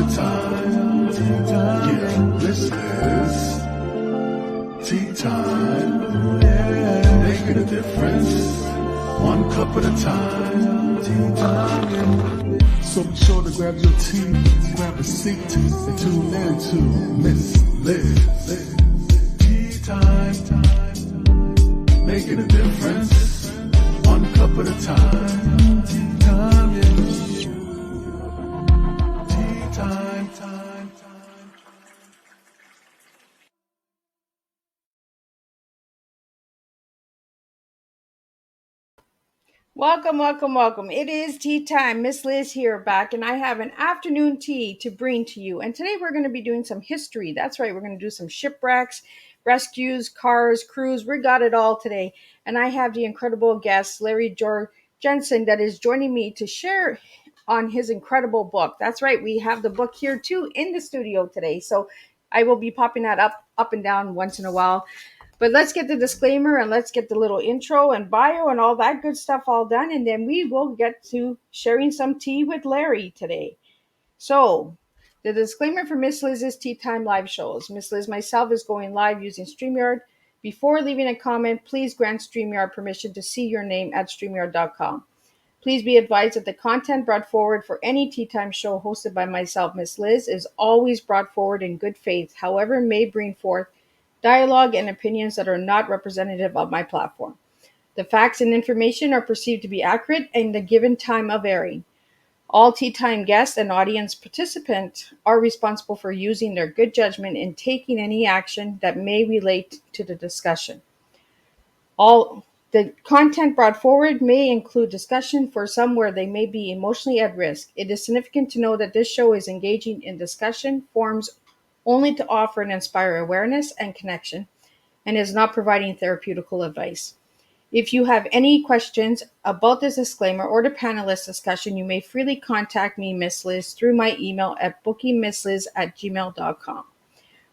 a time. Yeah, this is tea time. Yeah, making a difference. One cup at a time. Tea time. So be sure to grab your tea, grab a seat, and tune in to Miss Liz. Tea time. Making a difference. One cup at a time. Tea time. Yeah. Tea time. Welcome. It is tea time. Miss Liz here back, and I have an afternoon tea to bring to you. And today we're going to be doing some history. That's right, we're going to do some shipwrecks, rescues, cars, crews. We got it all today. And I have the incredible guest, Larry Jorgensen, that is joining me to share on his incredible book. That's right, we have the book here too in the studio today. So I will be popping that up and down once in a while. But let's get the disclaimer and let's get the little intro and bio and all that good stuff all done. And then we will get to sharing some tea with Larry today. So the disclaimer for Miss Liz's Tea Time live shows. Miss Liz myself is going live using StreamYard. Before leaving a comment, please grant StreamYard permission to see your name at StreamYard.com. Please be advised that the content brought forward for any Tea Time show hosted by myself, Miss Liz, is always brought forward in good faith, however may bring forth dialogue and opinions that are not representative of my platform. The facts and information are perceived to be accurate and the given time of airing. All Tea Time guests and audience participants are responsible for using their good judgment in taking any action that may relate to the discussion. All the content brought forward may include discussion for some where they may be emotionally at risk. It is significant to know that this show is engaging in discussion forums only to offer and inspire awareness and connection, and is not providing therapeutical advice. If you have any questions about this disclaimer or the panelist discussion, you may freely contact me, Miss Liz, through my email at bookingmissliz@gmail.com.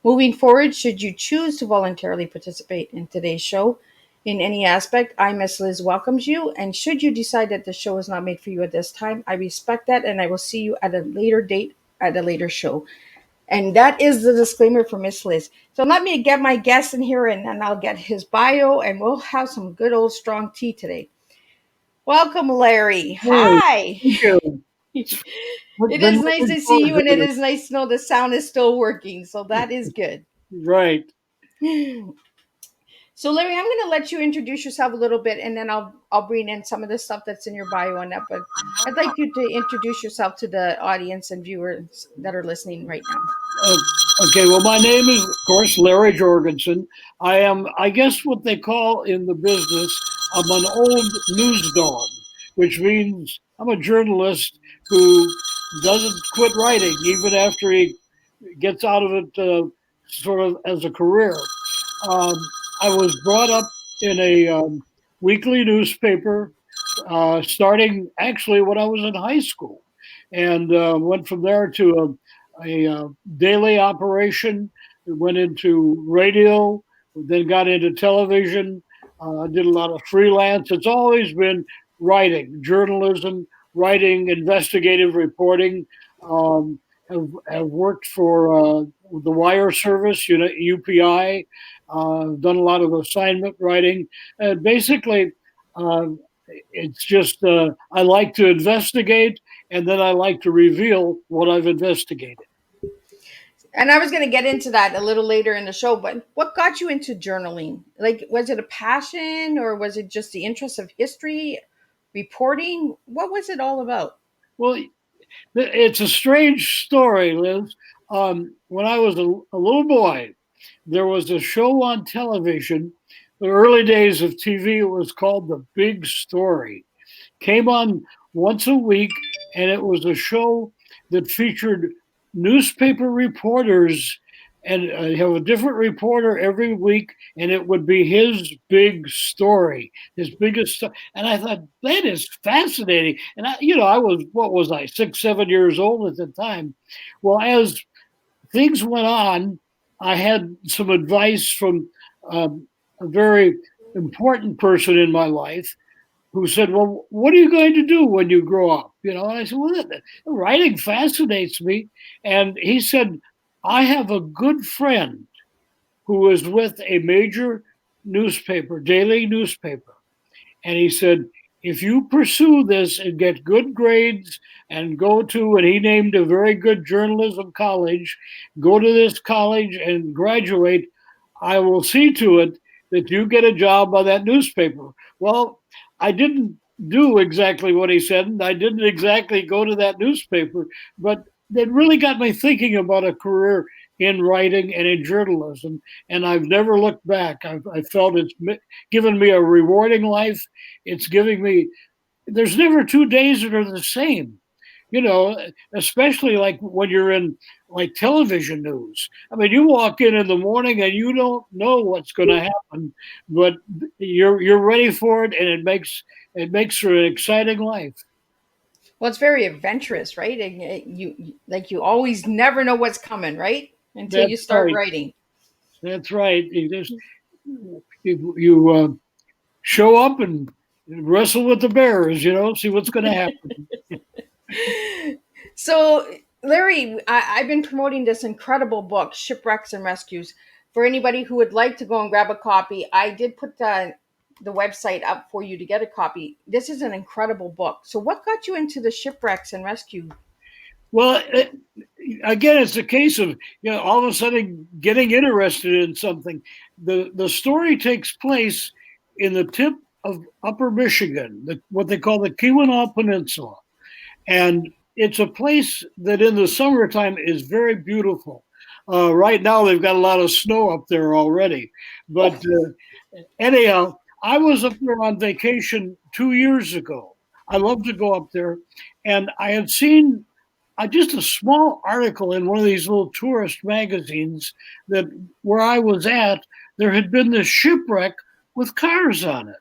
Moving forward, should you choose to voluntarily participate in today's show in any aspect, I, Miss Liz, welcomes you. And should you decide that the show is not made for you at this time, I respect that, and I will see you at a later date at a later show. And that is the disclaimer for Miss Liz. So let me get my guest in here and I'll get his bio and we'll have some good old strong tea today. Welcome, Larry. Hey, Hi. thank you. It is nice to see you and it is nice to know the sound is still working. So that is good. Right. So Larry, I'm going to let you introduce yourself a little bit and then I'll bring in some of the stuff that's in your bio on that. But I'd like you to introduce yourself to the audience and viewers that are listening right now. Okay, well, my name is, of course, Larry Jorgensen. I am, I guess what they call in the business, I'm an old news dog, which means I'm a journalist who doesn't quit writing even after he gets out of it sort of as a career. I was brought up in a weekly newspaper starting actually when I was in high school, and went from there to a daily operation. Went into radio, then got into television. Did a lot of freelance. It's always been writing, journalism, writing, investigative reporting. Have worked for the wire service, UPI. Done a lot of assignment writing. Basically, it's just I like to investigate, and then I like to reveal what I've investigated. And I was going to get into that a little later in the show, but what got you into journaling? Like, was it a passion or was it just the interest of history, reporting? What was it all about? Well, it's a strange story, Liz. When I was a little boy, there was a show on television. The early days of TV, it was called The Big Story. Came on once a week, and it was a show that featured newspaper reporters, and have a different reporter every week, and it would be his big story, his biggest. And I thought that is fascinating. And I was, what was I, 6, 7 years old at the time. Well, as things went on, I had some advice from a very important person in my life, who said, "Well, what are you going to do when you grow up?" And I said, "Well, writing fascinates me." And he said, "I have a good friend who is with a major newspaper, daily newspaper. And he said, if you pursue this and get good grades and go to," and he named a very good journalism college, "go to this college and graduate, I will see to it that you get a job on that newspaper." Well, I didn't do exactly what he said, and I didn't exactly go to that newspaper, but it really got me thinking about a career in writing and in journalism, and I've never looked back. I felt it's given me a rewarding life. It's giving me, there's never 2 days that are the same, you know, especially like when you're in like television news. I mean, you walk in the morning and you don't know what's going to happen, but you're ready for it, and it makes for an exciting life. Well, it's very adventurous, right? And you always never know what's coming, right? Until That's you start right. writing. That's right. You show up and wrestle with the bears, see what's going to happen. So, Larry, I've been promoting this incredible book, Shipwrecks and Rescues. For anybody who would like to go and grab a copy, I did put the website up for you to get a copy. This is an incredible book. So, what got you into the shipwrecks and rescue? Well, again, it's a case of all of a sudden getting interested in something. The story takes place in the tip of Upper Michigan, what they call the Keweenaw Peninsula, and it's a place that in the summertime is very beautiful. Right now, they've got a lot of snow up there already, but anyhow, I was up there on vacation 2 years ago. I love to go up there, and I had seen just a small article in one of these little tourist magazines that where I was at, there had been this shipwreck with cars on it,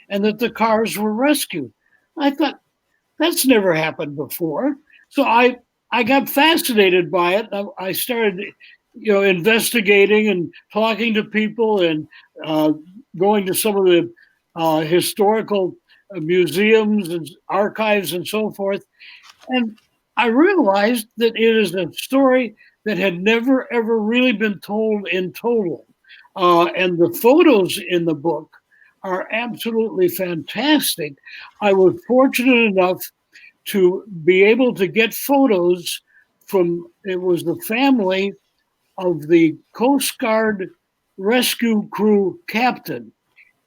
and that the cars were rescued. I thought, that's never happened before. So I got fascinated by it. I started, investigating and talking to people and going to some of the historical museums and archives and so forth. And I realized that it is a story that had never, ever really been told in total. And the photos in the book are absolutely fantastic. I was fortunate enough to be able to get photos from, it was the family of the Coast Guard rescue crew captain.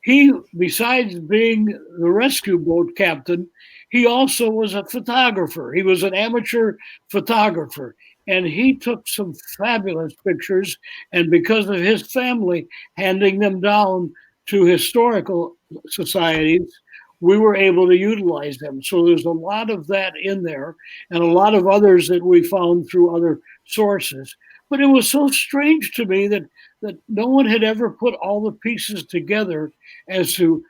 He, besides being the rescue boat captain, he also was a photographer. He was an amateur photographer, and he took some fabulous pictures. And because of his family handing them down to historical societies, we were able to utilize them. So there's a lot of that in there, and a lot of others that we found through other sources. But it was so strange to me that no one had ever put all the pieces together as to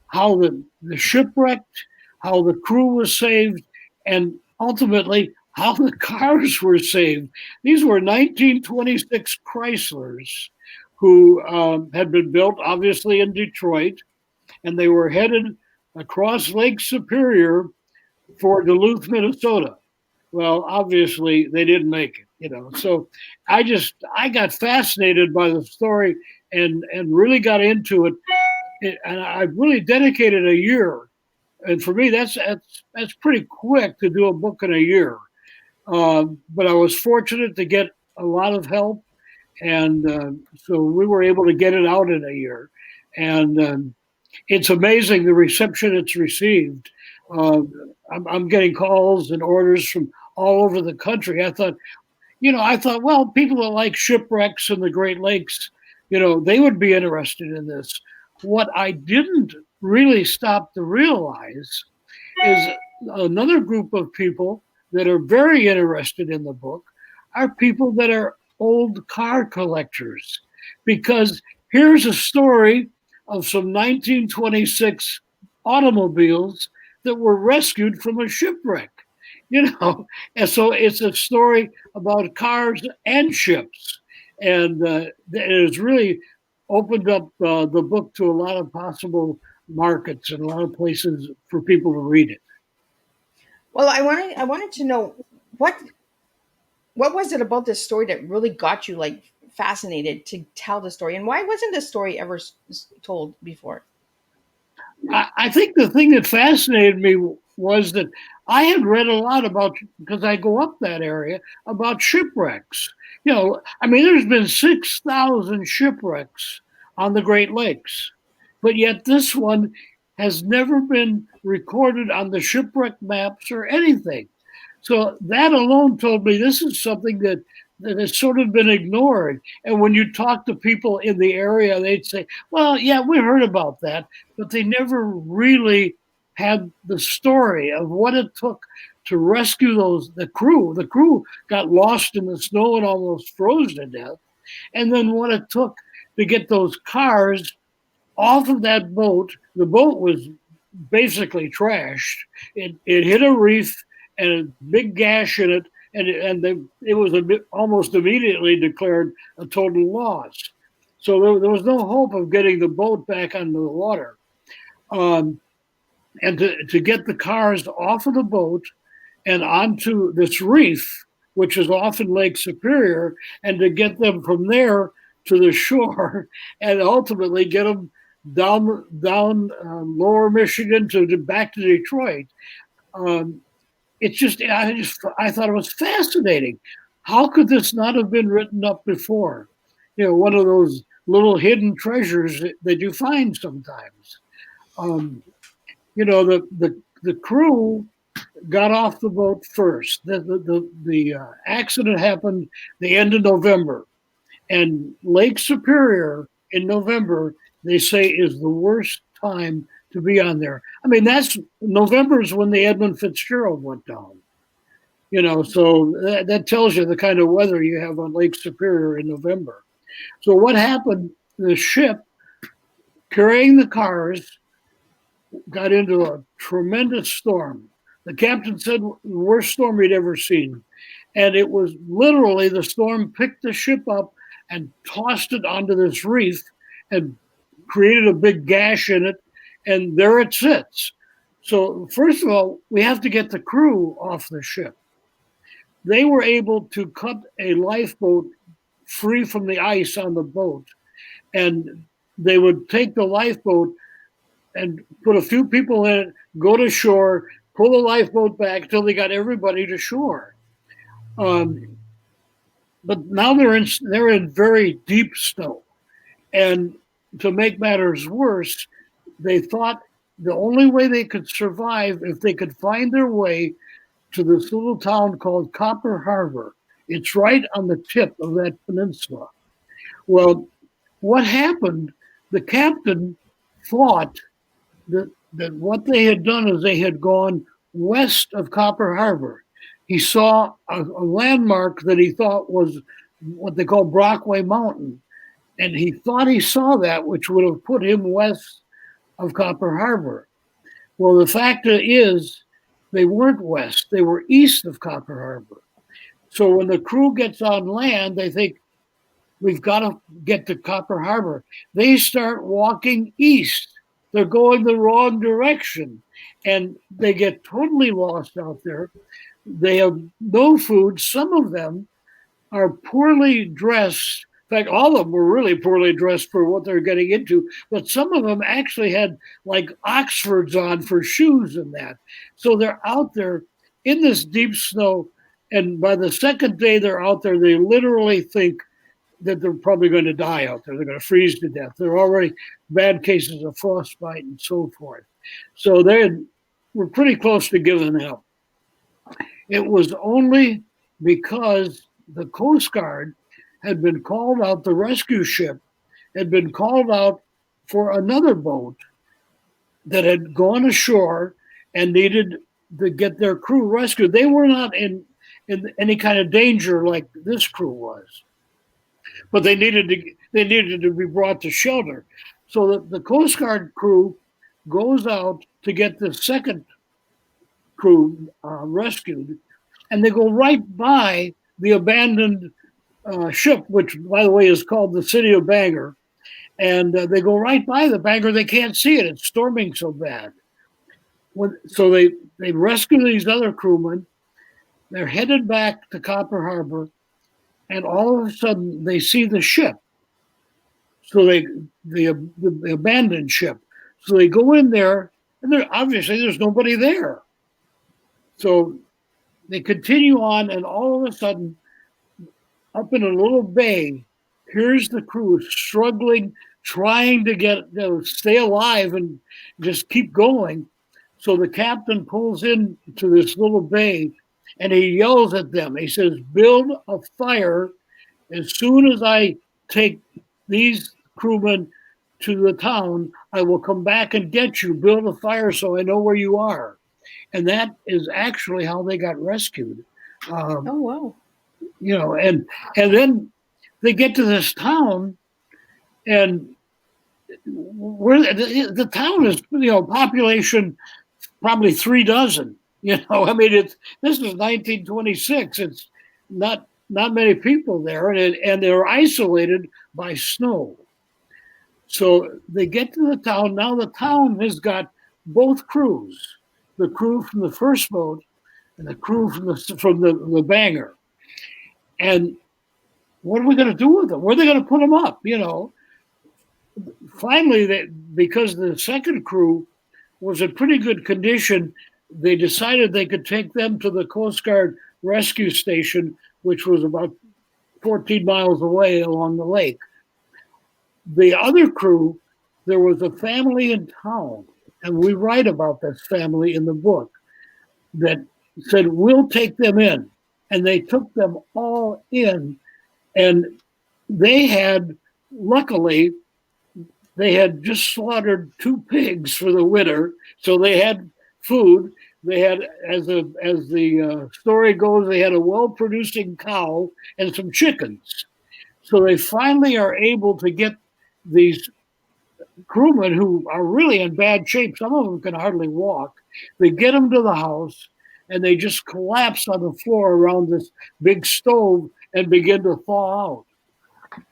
how the shipwrecked, how the crew was saved, and ultimately how the cars were saved. These were 1926 Chryslers who had been built, obviously, in Detroit, and they were headed across Lake Superior for Duluth, Minnesota. Well, obviously, they didn't make it. So I got fascinated by the story and really got into it. And I really dedicated a year. And for me, that's pretty quick to do a book in a year. But I was fortunate to get a lot of help, and so we were able to get it out in a year. And it's amazing the reception it's received. I'm getting calls and orders from all over the country. I thought, well, people that like shipwrecks in the Great Lakes, they would be interested in this. What I didn't really stop to realize is another group of people that are very interested in the book are people that are old car collectors. Because here's a story of some 1926 automobiles that were rescued from a shipwreck. And so it's a story about cars and ships. And it has really opened up the book to a lot of possible markets and a lot of places for people to read it. Well, I wanted to know what was it about this story that really got you like fascinated to tell the story, and why wasn't this story ever told before? I think the thing that fascinated me was that I had read a lot about, because I go up that area, about shipwrecks. I mean, there's been 6,000 shipwrecks on the Great Lakes, but yet this one has never been recorded on the shipwreck maps or anything. So that alone told me this is something that has sort of been ignored. And when you talk to people in the area, they'd say, well, yeah, we heard about that, but they never really had the story of what it took to rescue the crew. The crew got lost in the snow and almost froze to death. And then what it took to get those cars off of that boat. The boat was basically trashed. It hit a reef and a big gash in it, and it was almost immediately declared a total loss. So there was no hope of getting the boat back on the water. And to get the cars off of the boat and onto this reef, which is often Lake Superior, and to get them from there to the shore and ultimately get them down lower Michigan to back to Detroit. I thought it was fascinating. How could this not have been written up before? One of those little hidden treasures that you find sometimes. The crew got off the boat first. The accident happened the end of November, and Lake Superior in November, they say, is the worst time to be on there. I mean, November is when the Edmund Fitzgerald went down. So that tells you the kind of weather you have on Lake Superior in November. So what happened? The ship carrying the cars got into a tremendous storm. The captain said the worst storm he'd ever seen. And it was literally, the storm picked the ship up and tossed it onto this reef and created a big gash in it. And there it sits. So first of all, we have to get the crew off the ship. They were able to cut a lifeboat free from the ice on the boat. And they would take the lifeboat and put a few people in it, go to shore, pull the lifeboat back until they got everybody to shore. But now they're in very deep snow. And to make matters worse, they thought the only way they could survive if they could find their way to this little town called Copper Harbor. It's right on the tip of that peninsula. Well, what happened, the captain thought that what they had done is they had gone west of Copper Harbor. He saw a landmark that he thought was what they call Brockway Mountain. And he thought he saw that, which would have put him west of Copper Harbor. Well, the fact is, they weren't west. They were east of Copper Harbor. So when the crew gets on land, they think, we've got to get to Copper Harbor. They start walking east. They're going the wrong direction. And they get totally lost out there. They have no food. Some of them are poorly dressed. In fact, all of them were really poorly dressed for what they're getting into, but some of them actually had like Oxfords on for shoes and that. So they're out there in this deep snow, and by the second day they're out there, they literally think that they're probably going to die out there. They're going to freeze to death. There are already bad cases of frostbite and so forth. So they were pretty close to giving up. It was only because the Coast Guard had been called out, the rescue ship had been called out for another boat that had gone ashore and needed to get their crew rescued. They were not in any kind of danger like this crew was, but they needed to be brought to shelter. So the Coast Guard crew goes out to get the second crew rescued, and they go right by the abandoned ship, which, by the way, is called the City of Bangor. and they go right by the bank, or they can't see it. It's storming so bad. So they rescue these other crewmen. They're headed back to Copper Harbor, and all of a sudden they see the ship. So the abandoned ship. So they go in there, and obviously there's nobody there. So they continue on, and all of a sudden, up in a little bay, here's the crew struggling, trying to stay alive and just keep going. So the captain pulls into this little bay, and he yells at them. He says, "Build a fire as soon as I take these crewmen to the town. I will come back and get you. Build a fire so I know where you are." And that is actually how they got rescued. Oh, wow. And then they get to this town, and where the town is, population probably 3 dozen. I mean, this is 1926. It's not many people there, and they're isolated by snow. So they get to the town. Now the town has got both crews, the crew from the first boat and the crew from the banger. And what are we going to do with them? Where are they going to put them up? Finally, because the second crew was in pretty good condition, they decided they could take them to the Coast Guard rescue station, which was about 14 miles away along the lake. The other crew, there was a family in town, and we write about this family in the book, that said, "We'll take them in." And they took them all in, and luckily, they had just slaughtered 2 pigs for the winter, so they had food. They had, as the story goes, they had a well-producing cow and some chickens. So they finally are able to get these crewmen who are really in bad shape. Some of them can hardly walk. They get them to the house, and they just collapse on the floor around this big stove and begin to thaw out.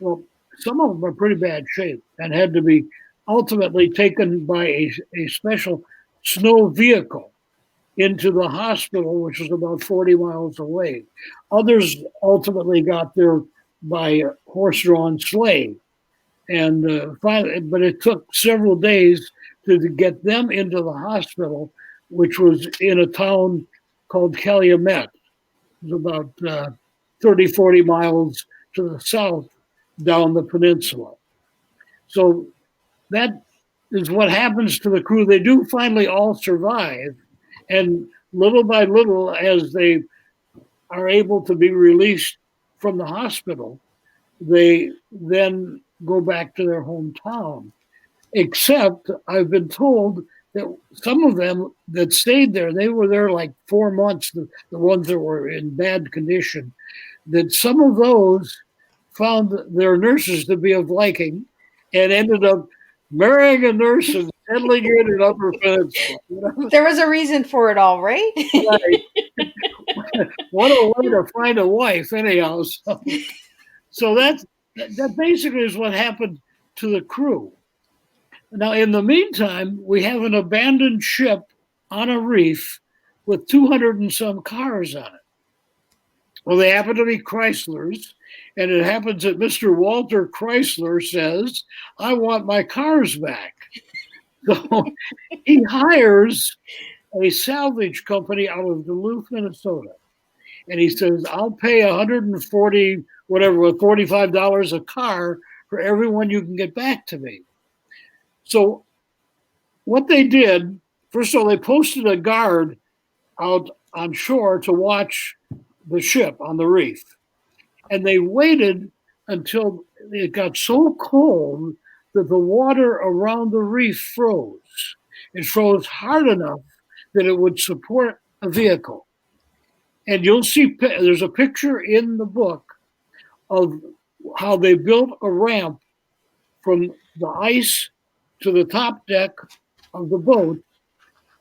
Well, some of them are pretty bad shape and had to be ultimately taken by a special snow vehicle into the hospital, which was about 40 miles away. Others ultimately got there by horse-drawn sleigh. And finally, but it took several days to get them into the hospital, which was in a town called Calumet. It was about 30, 40 miles to the south down the peninsula. So that is what happens to the crew. They do finally all survive. And little by little, as they are able to be released from the hospital, they then go back to their hometown. Except I've been told that some of them that stayed there, they were there like 4 months, the ones that were in bad condition, that some of those found their nurses to be of liking and ended up marrying a nurse and settling in Upper Peninsula. There was a reason for it all, right? Right. What a way to find a wife, anyhow. So that basically is what happened to the crew. Now, in the meantime, we have an abandoned ship on a reef with 200 and some cars on it. Well, they happen to be Chryslers, and it happens that Mr. Walter Chrysler says, "I want my cars back." So he hires a salvage company out of Duluth, Minnesota. And he says, "I'll pay $45 a car for everyone you can get back to me." So what they did, first of all, they posted a guard out on shore to watch the ship on the reef. And they waited until it got so cold that the water around the reef froze. It froze hard enough that it would support a vehicle. And you'll see, there's a picture in the book of how they built a ramp from the ice to the top deck of the boat,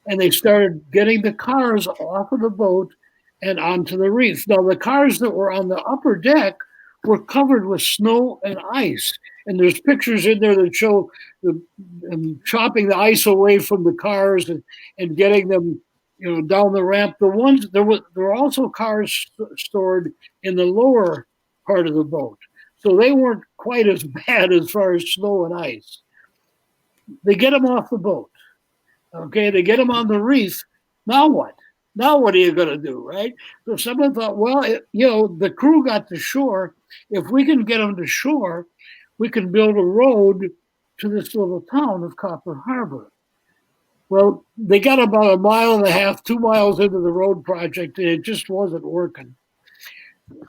and they started getting the cars off of the boat and onto the reef. Now, the cars that were on the upper deck were covered with snow and ice, And there's pictures in there that show them chopping the ice away from the cars and getting them, down the ramp. There were also cars stored in the lower part of the boat, so they weren't quite as bad as far as snow and ice. They get them off the boat. Okay, they get them on the reef. Now what? Now what are you going to do, right? So someone thought, well, the crew got to shore. If we can get them to shore, we can build a road to this little town of Copper Harbor. Well, they got about 1.5 miles, 2 miles into the road project, and it just wasn't working.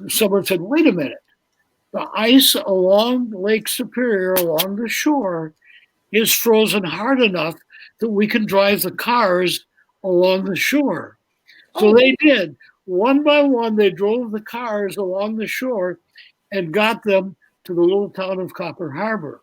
Someone said, wait a minute. The ice along Lake Superior, along the shore, is frozen hard enough that we can drive the cars along the shore. So they did. One by one, they drove the cars along the shore and got them to the little town of Copper Harbor.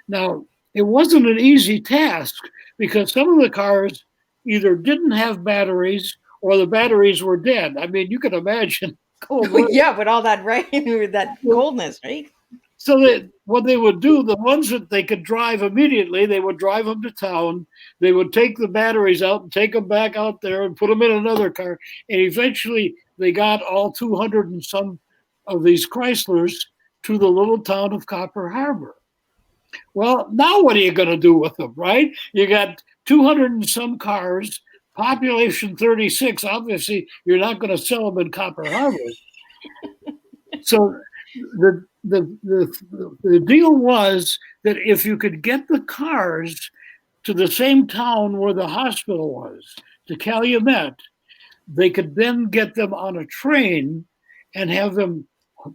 Now, it wasn't an easy task because some of the cars either didn't have batteries or the batteries were dead. I mean, you can imagine cold weather. Yeah, with all that rain, with that coldness, right? So what they would do, the ones that they could drive immediately, they would drive them to town. They would take the batteries out and take them back out there and put them in another car. And eventually they got all 200 and some of these Chryslers to the little town of Copper Harbor. Well, now what are you going to do with them, right? You got 200 and some cars, population 36. Obviously, you're not going to sell them in Copper Harbor. So the deal was that if you could get the cars to the same town where the hospital was, to Calumet, they could then get them on a train and have them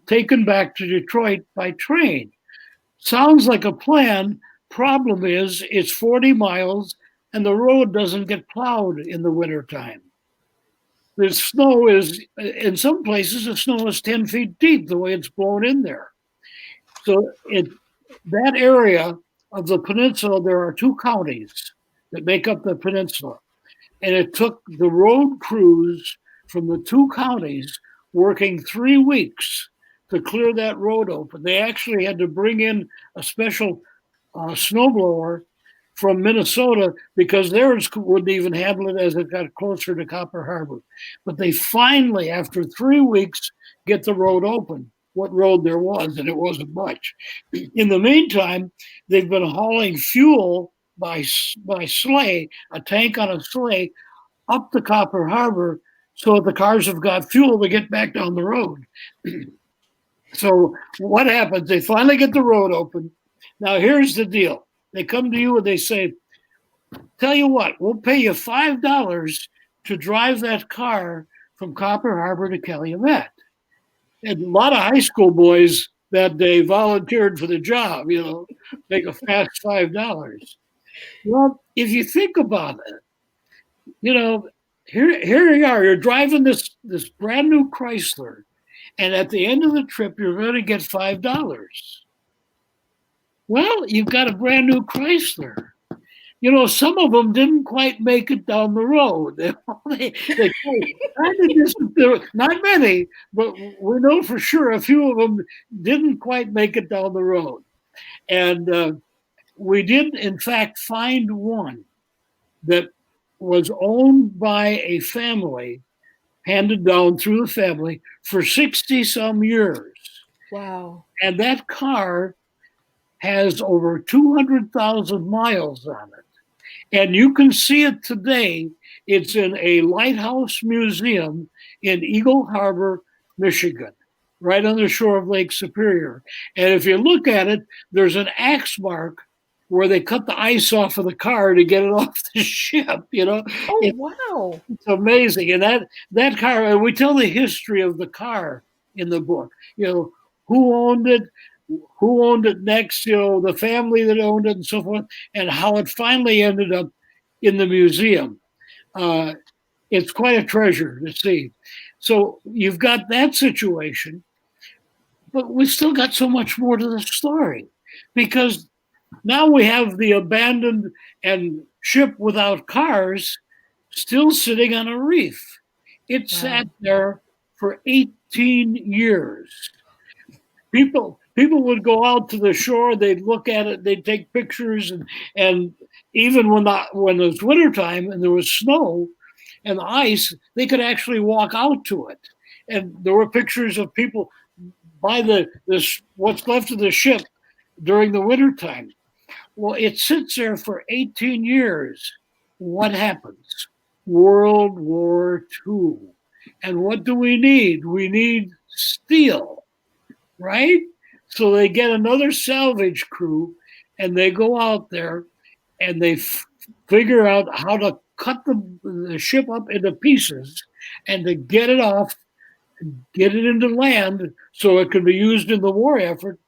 taken back to Detroit by train. Sounds like a plan. Problem is, it's 40 miles and the road doesn't get plowed in the wintertime. The snow is, in some places, the snow is 10 feet deep the way it's blown in there. So that area of the peninsula, there are 2 counties that make up the peninsula. And it took the road crews from the 2 counties working 3 weeks to clear that road open. They actually had to bring in a special snowblower from Minnesota because theirs wouldn't even handle it as it got closer to Copper Harbor. But they finally, after 3 weeks, get the road open, what road there was, and it wasn't much. In the meantime, they've been hauling fuel by sleigh, a tank on a sleigh, up to Copper Harbor so the cars have got fuel to get back down the road. So what happens? They finally get the road open. Now, here's the deal. They come to you and they say, tell you what, we'll pay you $5 to drive that car from Copper Harbor to Calumet. And a lot of high school boys that day volunteered for the job, make a fast $5. Well, if you think about it, here you are, you're driving this brand new Chrysler, and at the end of the trip, you're going to get $5. Well, you've got a brand new Chrysler. Some of them didn't quite make it down the road. Not many, but we know for sure a few of them didn't quite make it down the road. And we did, in fact, find one that was owned by a family, handed down through the family for 60-some years. Wow. And that car has over 200,000 miles on it. And you can see it today. It's in a lighthouse museum in Eagle Harbor, Michigan, right on the shore of Lake Superior. And if you look at it, there's an axe mark where they cut the ice off of the car to get it off the ship, Oh, wow. It's amazing. And that car, and we tell the history of the car in the book, who owned it next, the family that owned it and so forth, and how it finally ended up in the museum. It's quite a treasure to see. So you've got that situation, but we still got so much more to the story because now we have the abandoned and ship without cars still sitting on a reef. It sat there for 18 years. people would go out to the shore, they'd look at it, they'd take pictures, and even when it was wintertime and there was snow and ice, they could actually walk out to it. And there were pictures of people by this what's left of the ship during the wintertime. Well, it sits there for 18 years. What happens? World War II. And what do we need? We need steel, right? So they get another salvage crew and they go out there and they figure out how to cut the ship up into pieces and to get it off, get it into land so it can be used in the war effort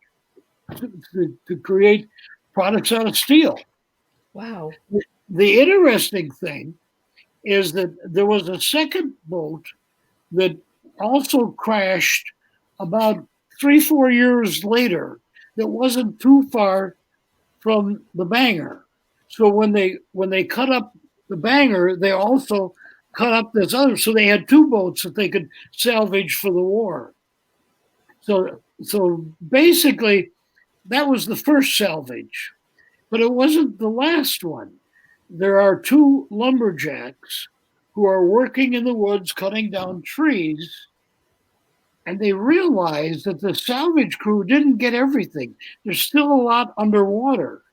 to create products out of steel. Wow. The interesting thing is that there was a second boat that also crashed about 3-4 years later that wasn't too far from the Banger. So when they cut up the Banger, they also cut up this other. So they had two boats that they could salvage for the war. So basically, that was the first salvage, but it wasn't the last one. There are two lumberjacks who are working in the woods cutting down trees, and they realized that the salvage crew didn't get everything. There's still a lot underwater,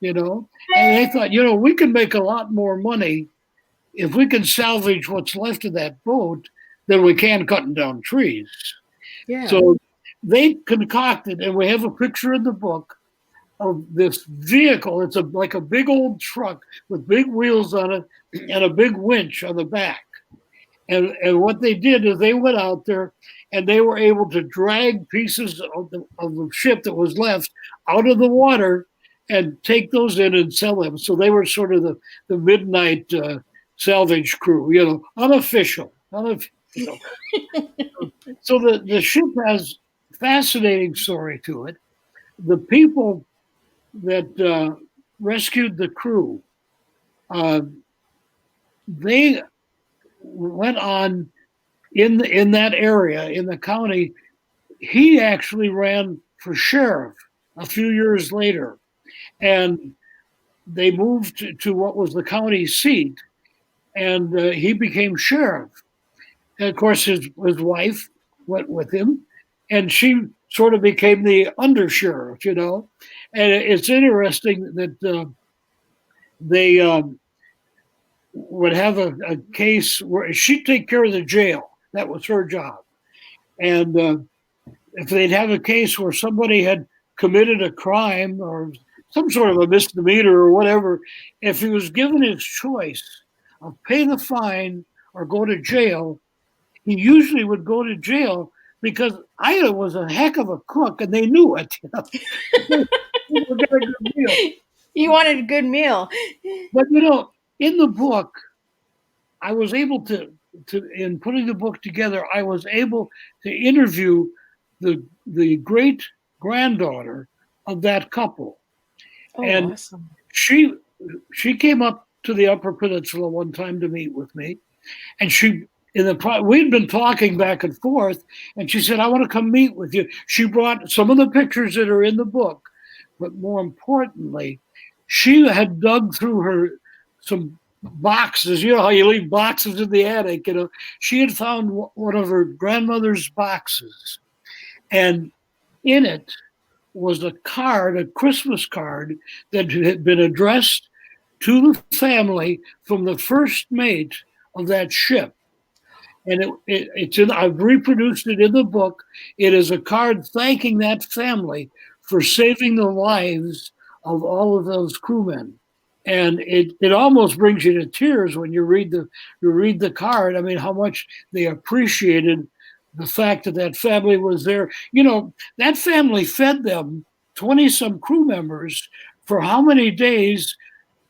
and they thought, we can make a lot more money if we can salvage what's left of that boat than we can cutting down trees. Yeah. So they concocted, and we have a picture in the book of this vehicle. It's like a big old truck with big wheels on it and a big winch on the back. And what they did is they went out there and they were able to drag pieces of the ship that was left out of the water and take those in and sell them. So they were sort of the midnight salvage crew, unofficial. So the ship has a fascinating story to it. The people that rescued the crew, they went on in that area, in the county. He actually ran for sheriff a few years later, and they moved to what was the county seat, and he became sheriff. And of course, his wife went with him, and she sort of became the undersheriff, And it's interesting that they would have a case where she'd take care of the jail. That was her job. And if they'd have a case where somebody had committed a crime or some sort of a misdemeanor or whatever, if he was given his choice of pay the fine or go to jail, he usually would go to jail because Ida was a heck of a cook and they knew it. They would get a good meal. You wanted a good meal. But in the book, I was able to in putting the book together, I was able to interview the great granddaughter of that couple. Oh, and awesome. She came up to the Upper Peninsula one time to meet with me, and we'd been talking back and forth, and she said, "I want to come meet with you." She brought some of the pictures that are in the book, but more importantly, she had dug through some boxes. You know how you leave boxes in the attic. She had found one of her grandmother's boxes, and in it was a Christmas card that had been addressed to the family from the first mate of that ship. And I've reproduced it in the book. It is a card thanking that family for saving the lives of all of those crewmen. And it almost brings you to tears when you read the card. I mean, how much they appreciated the fact that family was there. That family fed them 20-some crew members for how many days,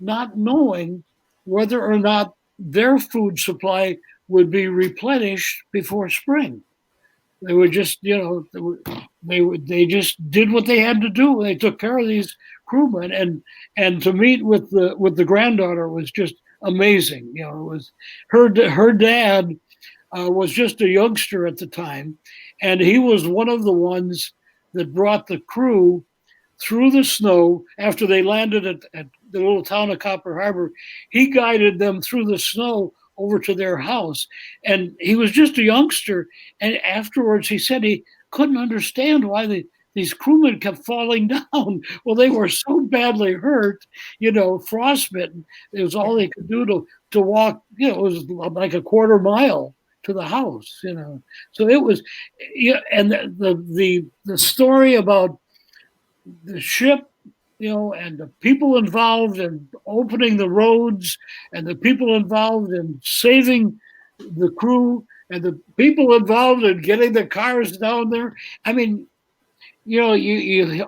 not knowing whether or not their food supply would be replenished before spring. They were just, they just did what they had to do. They took care of these crewmen, and to meet with the granddaughter was just amazing. It was her dad was just a youngster at the time, and he was one of the ones that brought the crew through the snow after they landed at the little town of Copper Harbor. He guided them through the snow over to their house. And he was just a youngster. And afterwards, he said he couldn't understand why these crewmen kept falling down. Well, they were so badly hurt, frostbitten. It was all they could do to walk, it was like a quarter mile to the house, So it was, and the story about the ship, and the people involved in opening the roads, and the people involved in saving the crew, and the people involved in getting the cars down there. I mean, you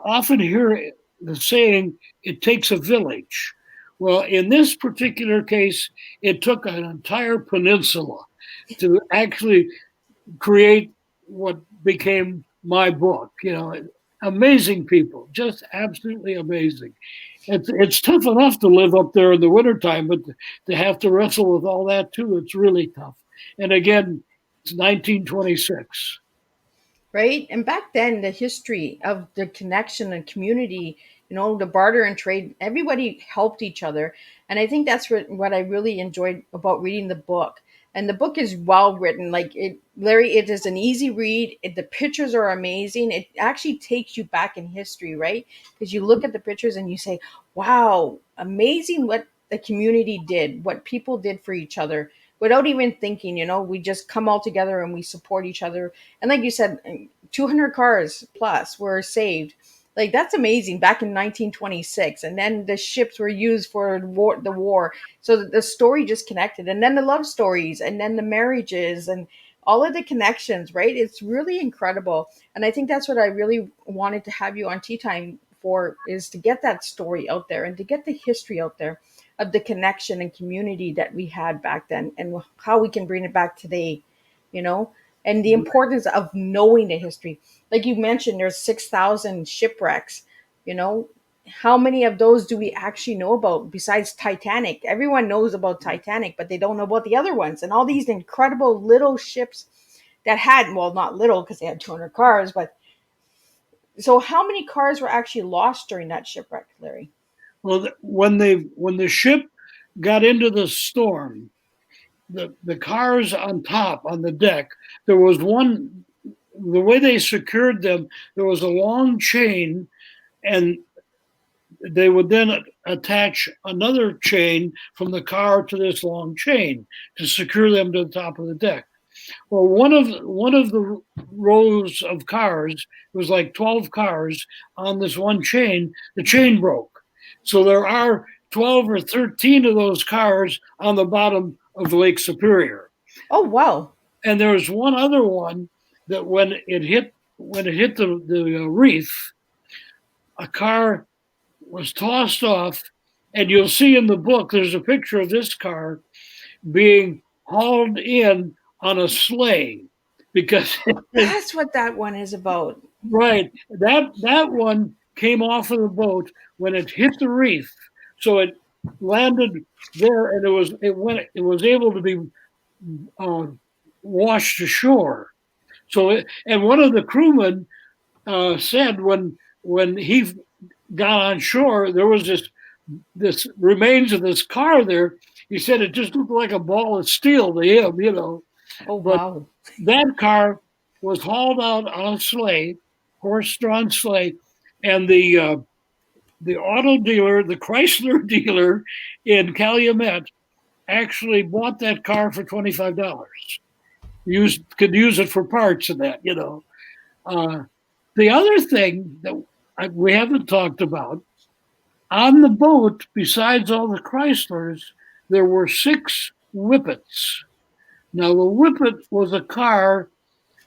often hear the saying, it takes a village. Well, in this particular case, it took an entire peninsula to actually create what became my book. Amazing people, just absolutely amazing. It's tough enough to live up there in the wintertime, but to have to wrestle with all that too, it's really tough. And again, it's 1926. Right? And back then, the history of the connection and community, the barter and trade, everybody helped each other. And I think that's what I really enjoyed about reading the book. And the book is well written. Like Larry, it is an easy read. The pictures are amazing. It actually takes you back in history, right? Because you look at the pictures and you say, wow, amazing what the community did, what people did for each other without even thinking, we just come all together and we support each other. And like you said, 200 cars plus were saved. Like, that's amazing, back in 1926. And then the ships were used for the war. So the story just connected. And then the love stories, and then the marriages, and all of the connections, right? It's really incredible. And I think that's what I really wanted to have you on Tea Time for, is to get that story out there and to get the history out there of the connection and community that we had back then, and how we can bring it back today, and the importance of knowing the history. Like you mentioned, there's 6,000 shipwrecks. How many of those do we actually know about besides Titanic? Everyone knows about Titanic, but they don't know about the other ones, and all these incredible little ships that had, well, not little because they had 200 cars, but so how many cars were actually lost during that shipwreck, Larry? Well, when the ship got into the storm, the cars on top, on the deck, there was one, the way they secured them, there was a long chain, and they would then attach another chain from the car to this long chain to secure them to the top of the deck. Well, one of the rows of cars, it was like 12 cars on this one chain, the chain broke. So there are 12 or 13 of those cars on the bottom of Lake Superior. Oh, wow. And there was one other one that when it hit the reef, a car was tossed off, and you'll see in the book, there's a picture of this car being hauled in on a sleigh, because that's what that one is about. Right. That one came off of the boat when it hit the reef. So it landed there, and it was able to be washed ashore. So and one of the crewmen said when he got on shore, there was this remains of this car there. He said it just looked like a ball of steel to him, Oh, wow. But that car was hauled out on a sleigh, horse-drawn sleigh, and the auto dealer, the Chrysler dealer in Calumet, actually bought that car for $25. Could use it for parts and that, The other thing that we haven't talked about, on the boat, besides all the Chryslers, there were 6 Whippets. Now, the Whippet was a car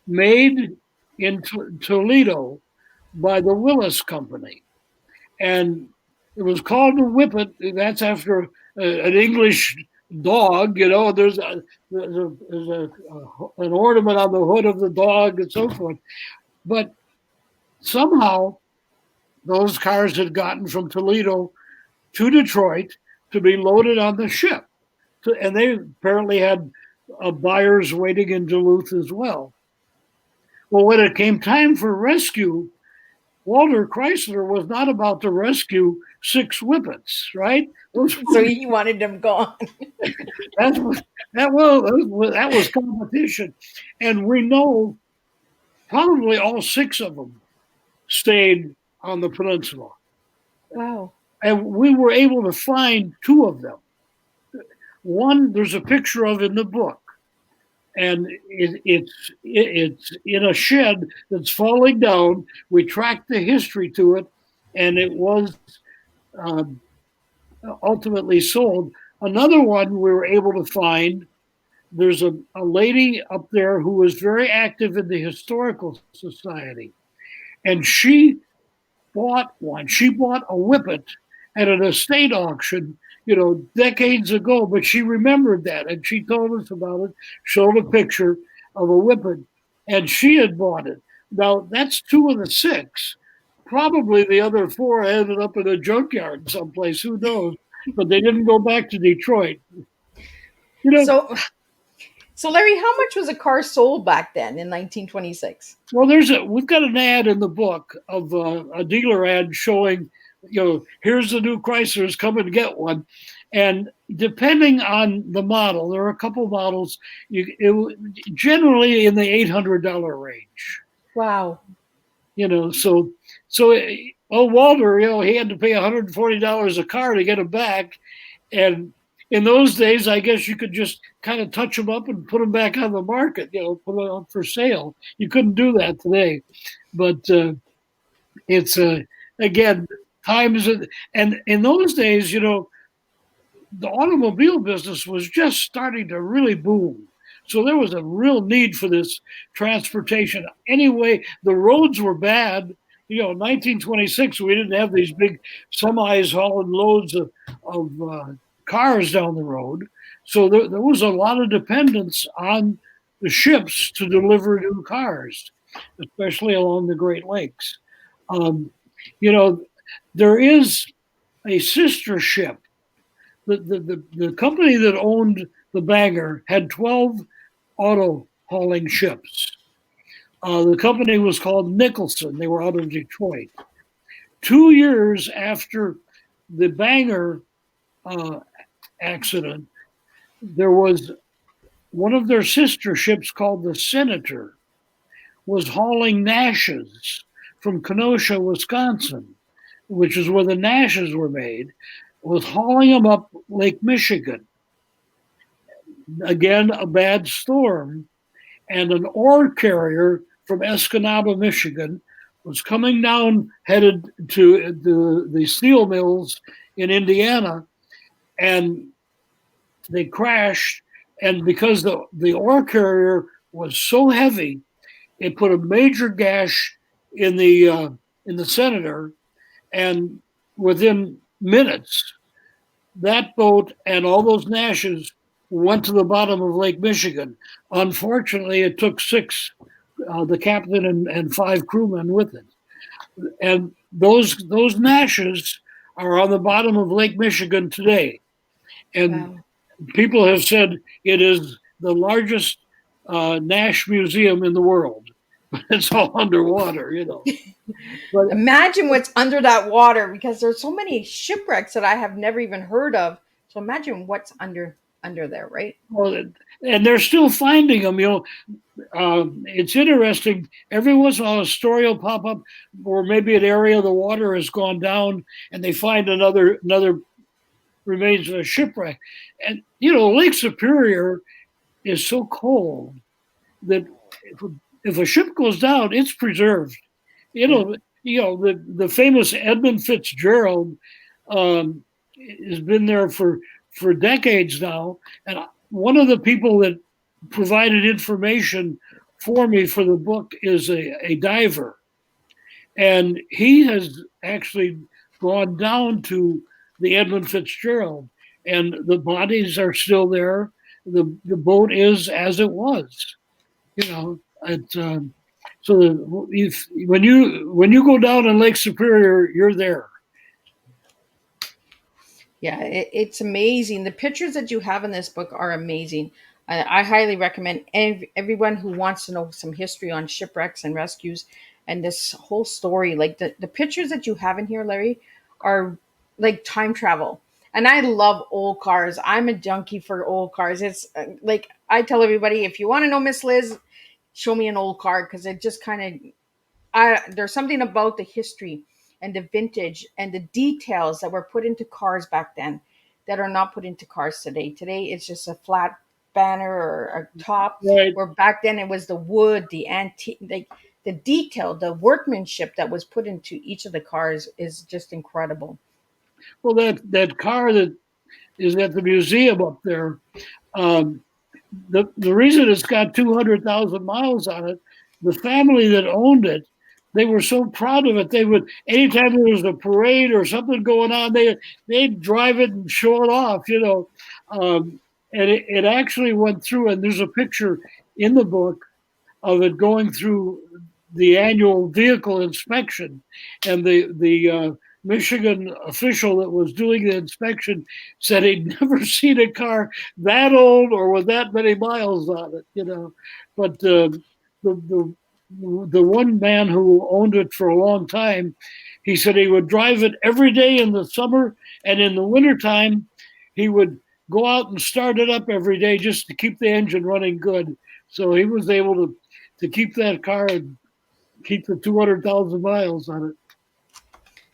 made in Toledo by the Willis Company. And it was called the Whippet. That's after an English dog, There's an ornament on the hood of the dog and so forth. But somehow those cars had gotten from Toledo to Detroit to be loaded on the ship. And they apparently had buyers waiting in Duluth as well. Well, when it came time for rescue, Walter Chrysler was not about to rescue 6 whippets, right? Those So he wanted them gone. that was that was competition, and we know probably all 6 of them stayed on the peninsula, Wow. and we were able to find 2 of them. One, there's a picture of in the book, and it's in a shed that's falling down. We tracked the history to it, and it was um, ultimately sold. Another one we were able to find. There's a lady up there who was very active in the historical society, and she bought one. She bought a whippet at an estate auction, decades ago, but she remembered that and she told us about it, showed a picture of a whippet, and she had bought it. Now, that's 2 of the 6. Probably the other 4 ended up in a junkyard someplace, who knows? But they didn't go back to Detroit. You know, So, so Larry, how much was a car sold back then in 1926? well, we've got an ad in the book of a dealer ad showing, here's the new Chryslers, come and get one. And depending on the model, there are a couple models, generally in the $800 range. Wow. So Walter, he had to pay $140 a car to get them back. And in those days, I guess you could just kind of touch them up and put them back on the market, put them up for sale. You couldn't do that today. But it's, again, times, and in those days, the automobile business was just starting to really boom. So there was a real need for this transportation. Anyway, the roads were bad. In 1926, we didn't have these big semis hauling loads of cars down the road. So there was a lot of dependence on the ships to deliver new cars, especially along the Great Lakes. There is a sister ship. The company that owned the Banger had 12 auto hauling ships. The company was called Nicholson. They were out of Detroit. 2 years after the Banger accident, there was one of their sister ships called the Senator was hauling Nashes from Kenosha, Wisconsin, which is where the Nashes were made, was hauling them up Lake Michigan. Again, a bad storm, and an ore carrier from Escanaba, Michigan, was coming down, headed to the steel mills in Indiana, and they crashed. And because the ore carrier was so heavy, it put a major gash in the Senator, and within minutes, that boat and all those Nashes went to the bottom of Lake Michigan. Unfortunately, it took 6, the captain and 5 crewmen with it. And those Nashes are on the bottom of Lake Michigan today. And people have said it is the largest Nash museum in the world. But it's all underwater, But Imagine what's under that water, because there's so many shipwrecks that I have never even heard of. So imagine what's under there, right? Well, and they're still finding them. It's interesting. Every once in a while, a story will pop up, or maybe an area of the water has gone down, and they find another remains of a shipwreck. And Lake Superior is so cold that if a ship goes down, it's preserved. The famous Edmund Fitzgerald has been there for decades now, and one of the people that provided information for me for the book is a diver, and he has actually gone down to the Edmund Fitzgerald, and the bodies are still there. The boat is as it was, so when you go down in Lake Superior, you're there. Yeah, it's amazing. The pictures that you have in this book are amazing. I highly recommend everyone who wants to know some history on shipwrecks and rescues. and this whole story. Like the pictures that you have in here, Larry, are like time travel. And I love old cars. I'm a junkie for old cars. It's like I tell everybody, if you want to know Miss Liz, show me an old car, because it just kind of there's something about the history and the vintage and the details that were put into cars back then that are not put into cars today. Today it's just a flat banner or a top, Right. where back then it was the wood, the antique, like the detail, the workmanship that was put into each of the cars is just incredible. Well, that car that is at the museum up there, um, the reason it's got 200,000 miles on it, the family that owned it, they were so proud of it. They would, anytime there was a parade or something going on, they'd drive it and show it off, you know. And it actually went through, and there's a picture in the book of it going through the annual vehicle inspection, and the Michigan official that was doing the inspection said he'd never seen a car that old or with that many miles on it, you know. But the the one man who owned it for a long time, he said he would drive it every day in the summer, and in the wintertime, he would go out and start it up every day just to keep the engine running good. So he was able to keep that car and keep the 200,000 miles on it.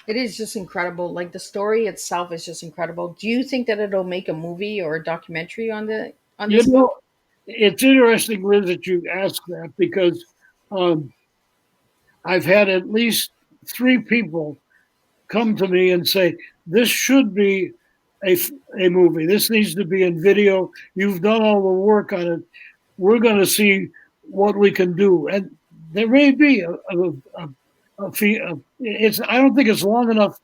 It is just incredible. Like the story itself is just incredible. Do you think that it'll make a movie or a documentary on You this book? know, it's interesting, Liz, that you ask that, because um, I've had at least three people come to me and say, this should be a, a movie. This needs to be in video. You've done all the work on it. We're going to see what we can do. And there may be it's, I don't think it's long enough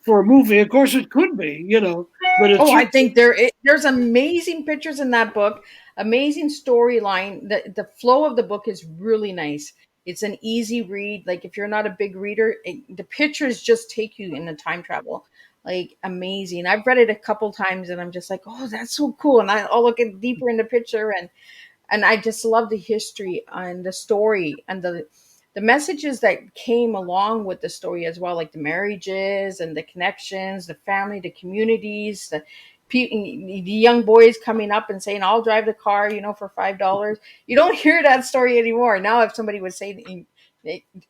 for a movie. Of course, it could be, you know, but it's Oh, I think there's amazing pictures in that book, amazing storyline. The flow of the book is really nice. It's an easy read. Like if you're not a big reader, the pictures just take you in the time travel. Like amazing. I've read it a couple times and I'm just like, oh, that's so cool. And I'll look at deeper in the picture, and I just love the history and the story and the messages that came along with the story as well, like the marriages and the connections, the family, the communities, the young boys coming up and saying, "I'll drive the car," for $5. You don't hear that story anymore. Now, if somebody would say,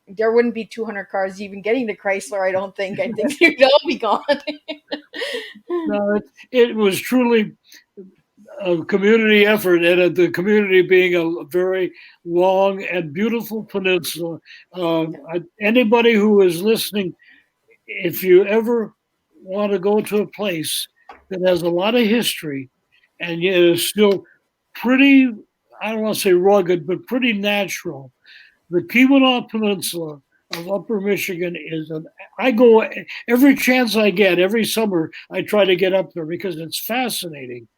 there wouldn't be 200 cars even getting to Chrysler. I don't think. I think they'd all be gone. no, it was truly a community effort, and the community being a very long and beautiful peninsula. Anybody who is listening, if you ever want to go to a place that has a lot of history and yet is still pretty, I don't want to say rugged, but pretty natural, the Keweenaw Peninsula of Upper Michigan I go every chance I get, every summer, I try to get up there because it's fascinating.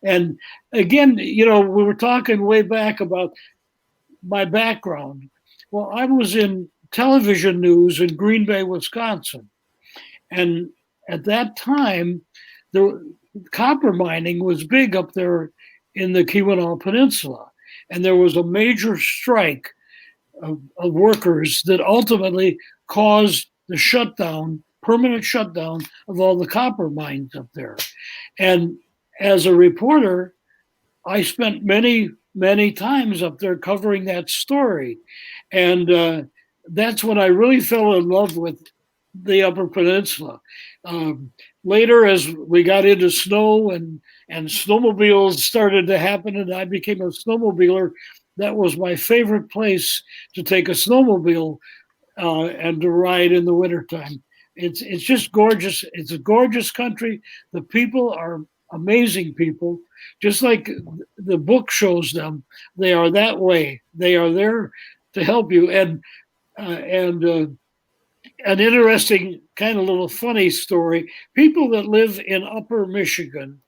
And again, we were talking way back about my background. Well, I was in television news in Green Bay, Wisconsin. And at that time, the copper mining was big up there in the Keweenaw Peninsula. And there was a major strike of workers that ultimately caused the permanent shutdown of all the copper mines up there. And as a reporter, I spent many, many times up there covering that story. And that's when I really fell in love with the Upper Peninsula. Later, as we got into snow and snowmobiles started to happen, and I became a snowmobiler, that was my favorite place to take a snowmobile and to ride in the wintertime. It's just gorgeous. It's a gorgeous country. The people are amazing people, just like the book shows them. They are that way. They are there to help you. And an interesting kind of little funny story. People that live in Upper Michigan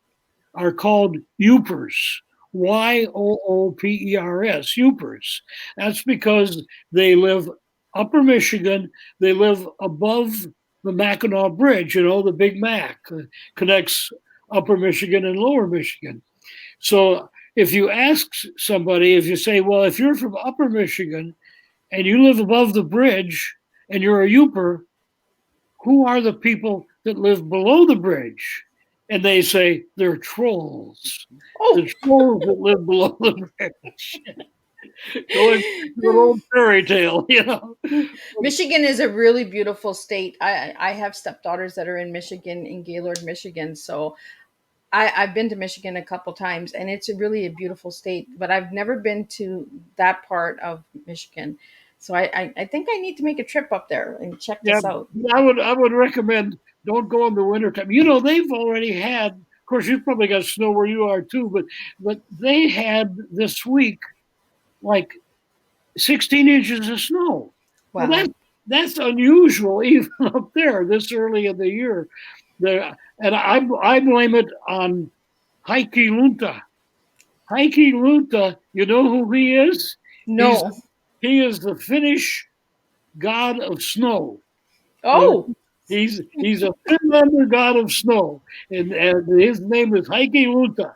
are called Yoopers. Yoopers. Yoopers. That's because they live Upper Michigan. They live above the Mackinac Bridge, the Big Mac connects Upper Michigan and Lower Michigan. So if you ask somebody, if you say, well, if you're from Upper Michigan, and you live above the bridge and you're a Youper, who are the people that live below the bridge? And they say they're trolls. Oh, The trolls that live below the bridge. Going back to an old fairy tale, you know. Michigan is a really beautiful state. I have stepdaughters that are in Michigan, in Gaylord, Michigan. So I've been to Michigan a couple times, and it's really a beautiful state. But I've never been to that part of Michigan. So I think I need to make a trip up there and check Yeah, this out. I would recommend don't go in the wintertime. You know, they've already had, of course, you've probably got snow where you are too, but they had this week like 16 inches of snow. Well, Wow. that's unusual even up there this early in the year. There, and I blame it on Heikki Lunta. Heikki Lunta, you know who he is? He's No. he is the Finnish god of snow. Oh, He's a Finlander god of snow, and his name is Heikki Lunta,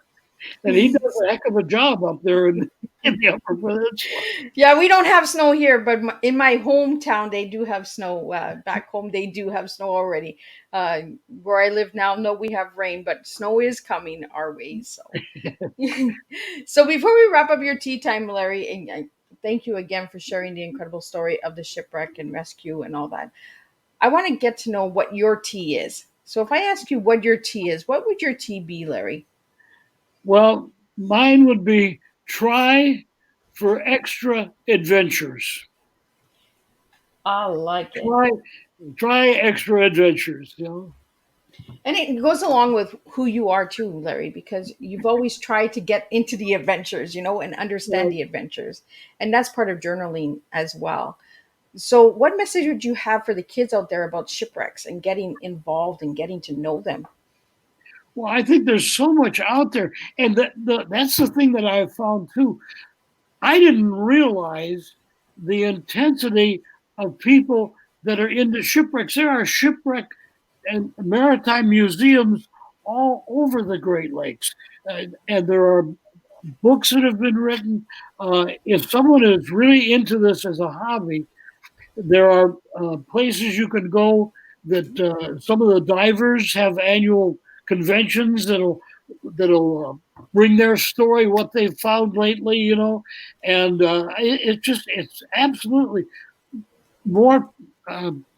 and he does a heck of a job up there in the Upper Peninsula. yeah, we don't have snow here, but in my hometown, they do have snow. Back home, they do have snow already. Uh, where I live now, no, we have rain, but snow is coming our way. So, so before we wrap up your tea time, Larry, and thank you again for sharing the incredible story of the shipwreck and rescue and all that. I want to get to know what your tea is. So, if I ask you what your tea is, what would your tea be, Larry? Well, mine would be try for extra adventures. I like it. Try extra adventures. You know. And it goes along with who you are too, Larry, because you've always tried to get into the adventures, and understand Well, the adventures. And that's part of journaling as well. So, what message would you have for the kids out there about shipwrecks and getting involved and getting to know them? well, I think there's so much out there, and that's the thing that I found too. I didn't realize the intensity of people that are into shipwrecks. There are shipwreck and maritime museums all over the Great Lakes, and there are books that have been written. If someone is really into this as a hobby, there are places you can go that some of the divers have annual conventions that'll bring their story, what they've found lately, and it's absolutely more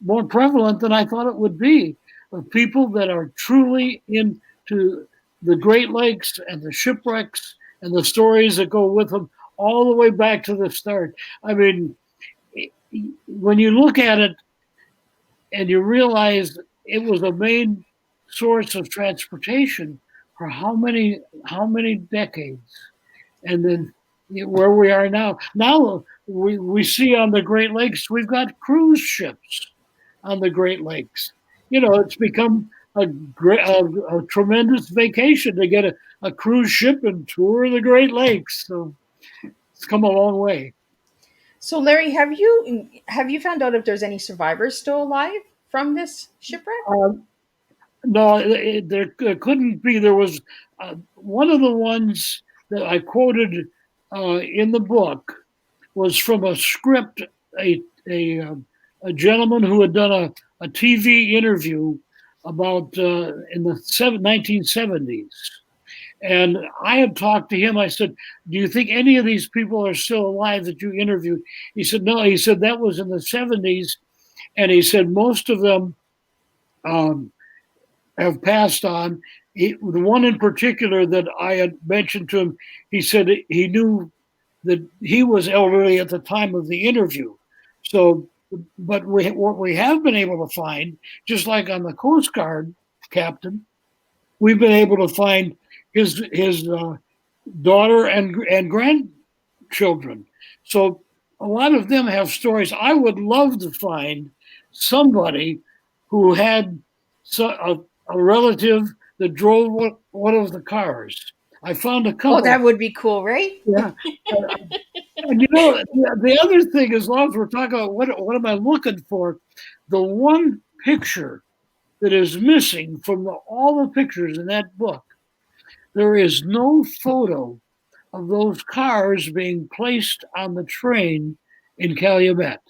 more prevalent than I thought it would be. Of people that are truly into the Great Lakes and the shipwrecks and the stories that go with them, all the way back to the start. I mean, when you look at it and you realize it was a main source of transportation for how many decades, and then where we are now we see on the Great Lakes we've got cruise ships on the Great Lakes. It's become a tremendous vacation to get a cruise ship and tour the Great Lakes. So it's come a long way. So, Larry, have you found out if there's any survivors still alive from this shipwreck? No, there couldn't be. There was one of the ones that I quoted in the book was from a script, a gentleman who had done a TV interview about in the 1970s. And I had talked to him. I said, "Do you think any of these people are still alive that you interviewed?" He said, "No." He said, "That was in the 70s." And he said, "Most of them have passed on." The one in particular that I had mentioned to him, he said he knew that he was elderly at the time of the interview. So, but what we have been able to find, just like on the Coast Guard captain, we've been able to find his daughter and grandchildren. So a lot of them have stories. I would love to find somebody who had a relative that drove one of the cars. I found a couple. Oh, that would be cool, right? Yeah. And the other thing, as long as we're talking about what am I looking for, the one picture that is missing from all the pictures in that book, there is no photo of those cars being placed on the train in Calumet.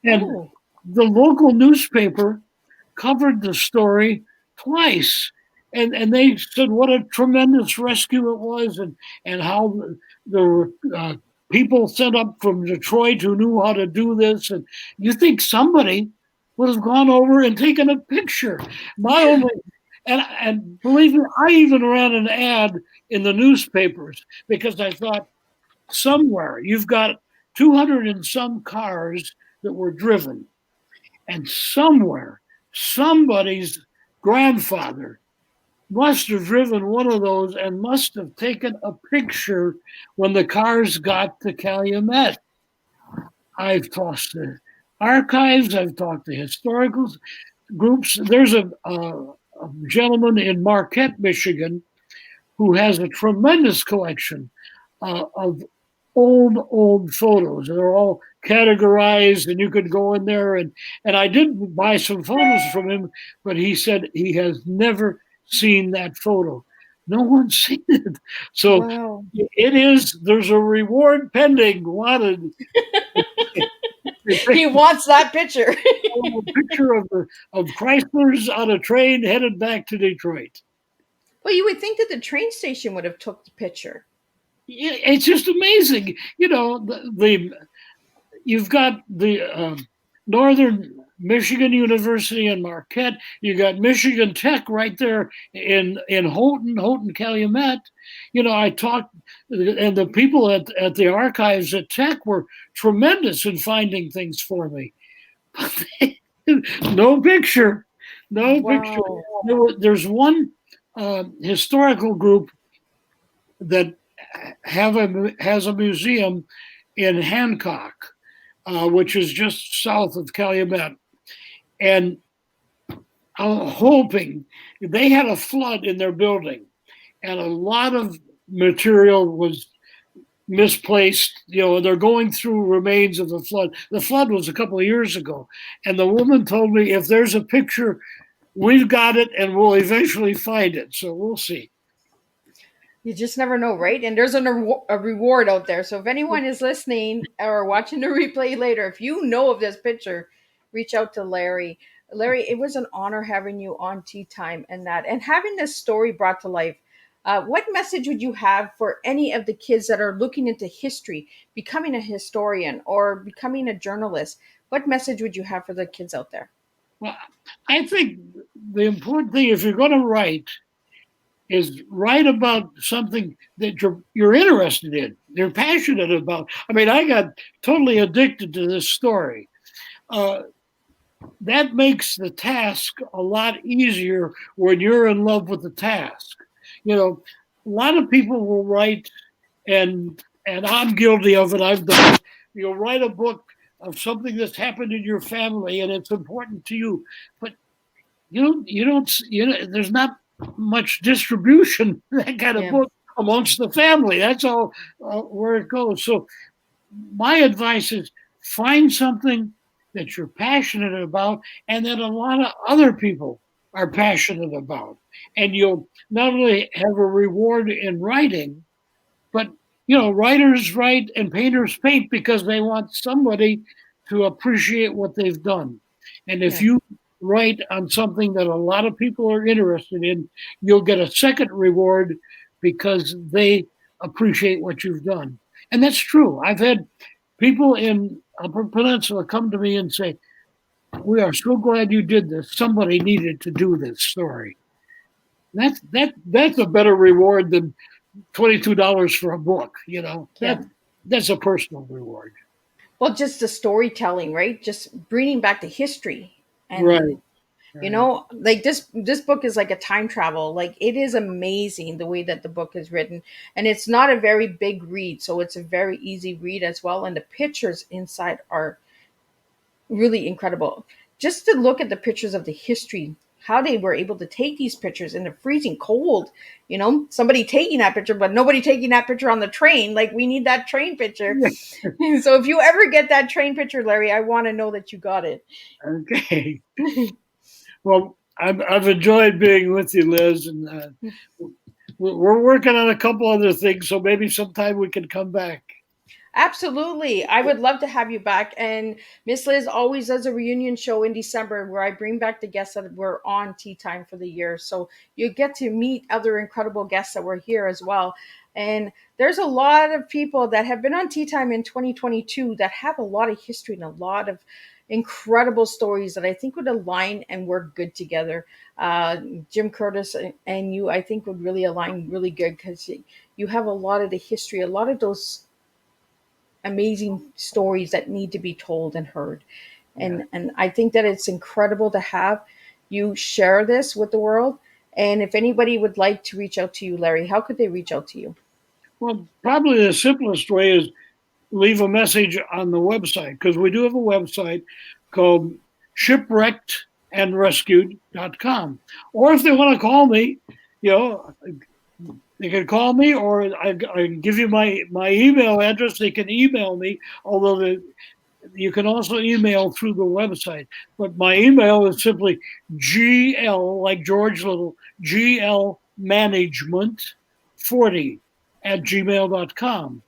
And Oh, the local newspaper covered the story twice. And they said what a tremendous rescue it was, and how there were people sent up from Detroit who knew how to do this. And you think somebody would have gone over and taken a picture. My only, and believe me, I even ran an ad in the newspapers because I thought somewhere you've got 200 and some cars that were driven, and somewhere somebody's grandfather must have driven one of those and must have taken a picture when the cars got to Calumet. I've talked to archives, I've talked to historical groups. There's a gentleman in Marquette, Michigan, who has a tremendous collection of old photos. They're all categorized, and you could go in there and I did buy some photos from him, but he said he has never seen that photo. No one's seen it. So wow. it is, there's a reward pending wanted. He wants that picture. A picture of Chryslers on a train headed back to Detroit. Well, you would think that the train station would have took the picture. It's just amazing. You know, you've got the Northern Michigan University in Marquette. You got Michigan Tech right there in Houghton, Calumet. You know, I talked, and the people at the archives at Tech were tremendous in finding things for me. No picture, no picture. There's one historical group that has a museum in Hancock, which is just south of Calumet. And I'm hoping, they had a flood in their building, and a lot of material was misplaced. You know, they're going through remains of the flood. The flood was a couple of years ago. And the woman told me, if there's a picture, we've got it and we'll eventually find it. So we'll see. You just never know, right? And there's a reward out there. So if anyone is listening or watching the replay later, if you know of this picture, reach out to Larry. Larry, it was an honor having you on Teatime and having this story brought to life. What message would you have for any of the kids that are looking into history, becoming a historian or becoming a journalist? What message would you have for the kids out there? Well, I think the important thing, if you're going to write, is write about something that you're interested in, you're passionate about. I mean, I got totally addicted to this story. That makes the task a lot easier when you're in love with the task. You know, a lot of people will write, and I'm guilty of it, I've done it. You'll write a book of something that's happened in your family and it's important to you, but you don't, there's not much distribution, that kind of book, amongst the family. That's all where it goes. So my advice is find something that you're passionate about and that a lot of other people are passionate about. And you'll not only have a reward in writing, but, you know, writers write and painters paint because they want somebody to appreciate what they've done. And if you write on something that a lot of people are interested in, you'll get a second reward because they appreciate what you've done. And that's true. I've had people in Upper Peninsula come to me and say, we are so glad you did this. Somebody needed to do this story. That's a better reward than $22 for a book, you know. That's a personal reward. Well, just the storytelling, right? Just bringing back the history. And, right. You know, like this book is like a time travel. Like, it is amazing the way that the book is written. And it's not a very big read, so it's a very easy read as well. And the pictures inside are really incredible. Just to look at the pictures of the history, how they were able to take these pictures in the freezing cold, you know, somebody taking that picture, but nobody taking that picture on the train. Like, we need that train picture. So if you ever get that train picture, Larry, I want to know that you got it. Okay. Well, I've enjoyed being with you, Liz, and we're working on a couple other things, so maybe sometime we can come back. Absolutely. I would love to have you back. And Miss Liz always does a reunion show in December where I bring back the guests that were on Tea Time for the year. So you get to meet other incredible guests that were here as well. And there's a lot of people that have been on Tea Time in 2022 that have a lot of history and a lot of incredible stories that I think would align and work good together. Uh, Jim Curtis and you, I think, would really align really good because you have a lot of the history, a lot of those amazing stories that need to be told and heard. Yeah. And I think that it's incredible to have you share this with the world. And if anybody would like to reach out to you, Larry, how could they reach out to you? Well, probably the simplest way is leave a message on the website, because we do have a website called shipwreckedandrescued.com. Or if they want to call me, you know, they can call me, or I give you my email address. They can email me, although you can also email through the website. But my email is simply GL, like George Little, GL Management 40 at gmail.com.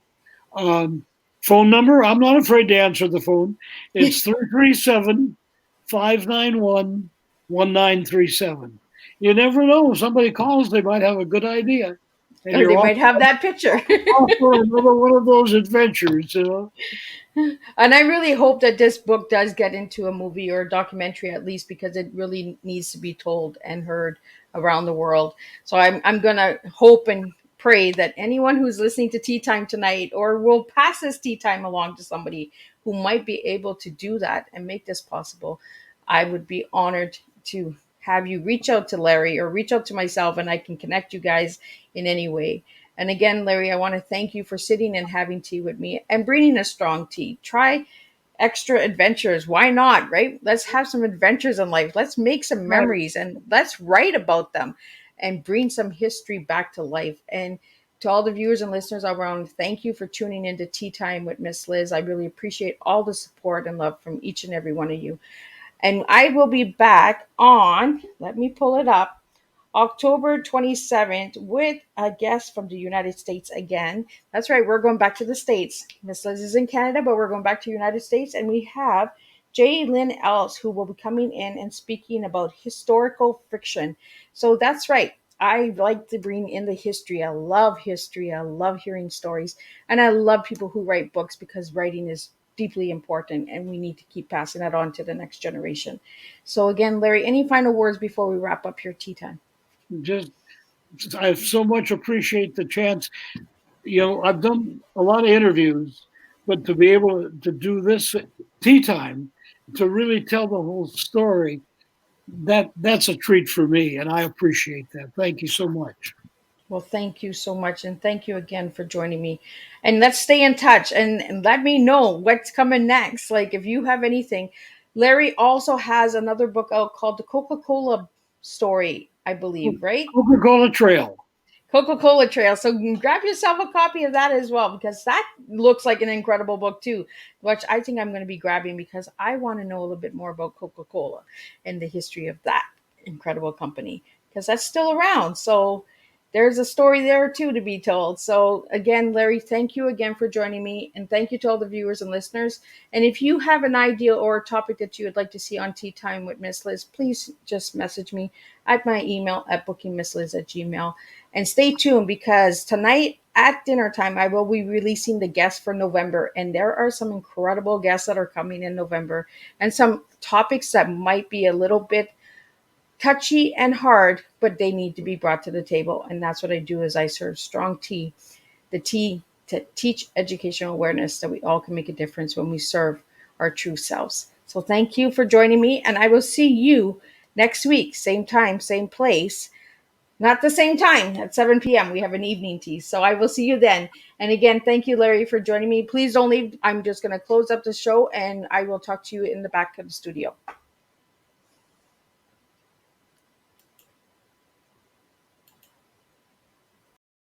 Um, Phone number, I'm not afraid to answer the phone. It's 337 591 1937. You never know. If somebody calls, they might have a good idea. And Or you're they off, might have that picture. off for another one of those adventures, you know. And I really hope that this book does get into a movie or a documentary at least, because it really needs to be told and heard around the world. So I'm going to hope and pray that anyone who's listening to Tea Time tonight or will pass this Tea Time along to somebody who might be able to do that and make this possible, I would be honored to have you reach out to Larry or reach out to myself, and I can connect you guys in any way. And again, Larry, I want to thank you for sitting and having tea with me and bringing a strong tea. Try extra adventures. Why not, right? Let's have some adventures in life. Let's make some Right. memories and let's write about them and bring some history back to life. And to all the viewers and listeners around, thank you for tuning into Tea Time with Miss Liz. I really appreciate all the support and love from each and every one of you. And I will be back on, let me pull it up, October 27th with a guest from the United States again. That's right, we're going back to the States. Miss Liz is in Canada, but we're going back to the United States. And we have J. Lynn Ellis, who will be coming in and speaking about historical fiction. So that's right. I like to bring in the history. I love history. I love hearing stories. And I love people who write books because writing is deeply important and we need to keep passing that on to the next generation. So again, Larry, any final words before we wrap up your tea time? Just, I so much appreciate the chance. You know, I've done a lot of interviews, but to be able to do this tea time, to really tell the whole story, that's a treat for me, and I appreciate that. Thank you so much. Well, thank you so much. And thank you again for joining me. And let's stay in touch and let me know what's coming next. Like, if you have anything, Larry also has another book out called The Coca Cola Story, I believe, right? Coca-Cola Trail. Coca-Cola Trail. So grab yourself a copy of that as well, because that looks like an incredible book too, which I think I'm going to be grabbing because I want to know a little bit more about Coca-Cola and the history of that incredible company, because that's still around. So there's a story there too to be told. So again, Larry, thank you again for joining me, and thank you to all the viewers and listeners. And if you have an idea or a topic that you would like to see on Tea Time with Miss Liz, please just message me at my email at bookingmissliz@gmail. And stay tuned, because tonight at dinner time, I will be releasing the guests for November. And there are some incredible guests that are coming in November and some topics that might be a little bit touchy and hard, but they need to be brought to the table. And that's what I do, is I serve strong tea, the tea to teach educational awareness that we all can make a difference when we serve our true selves. So thank you for joining me. And I will see you next week, same time, same place. Not the same time at 7 p.m. We have an evening tea. So I will see you then. And again, thank you, Larry, for joining me. Please don't leave. I'm just going to close up the show and I will talk to you in the back of the studio.